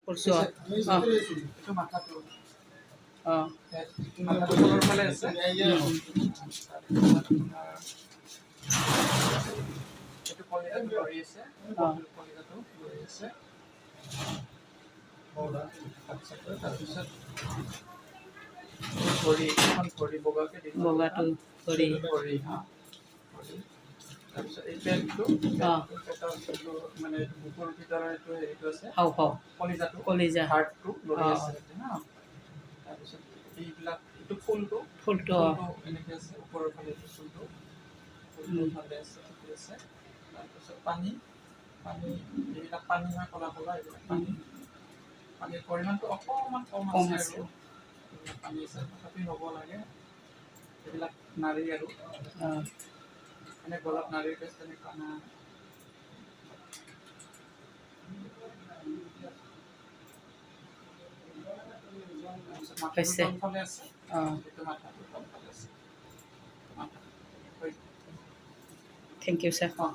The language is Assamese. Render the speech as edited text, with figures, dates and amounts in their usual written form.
কৰিছোঁ এইটো মাথাটো অঁ মাথাটো তলৰ ফালে আছে এইটো কলিজাটো লৰি আছে কলিজাটো লৰি আছে তাৰপিছত ভৰি এখন ভৰি বগাকে দিব বগাটো কৰি ভৰি তাৰপিছত এই পেটটো পেটৰ যোনটো মানে বুকুৰ ভিতৰৰ এইটো হেৰিটো আছে হাও হাও কলিজাটো কলিজা হাৰ্টটো লৰি আছে তাতে হা তাৰপিছত এইবিলাক এইটো ফুলটো এনেকৈ আছে ওপৰৰ ফালে এইটো ফুলটো ভালে আছে ঠিকে আছে তাৰপিছত পানী এইবিলাক পানী হয় ক'লা ক'লা এইবিলাক পানীৰ পৰিমাণটো অকণমান কম আছে আৰু এইবিলাক পানী আছে তথাপি হ'ব লাগে এইবিলাক নাৰী আৰু এনে গলত নাৰীৰ পেষ্ট তেনেকুৱা নাই হৈছে তলফালে আছে অঁ এইটো মাথাটো তলফালে আছে থেংক ইউ ছাৰ অঁ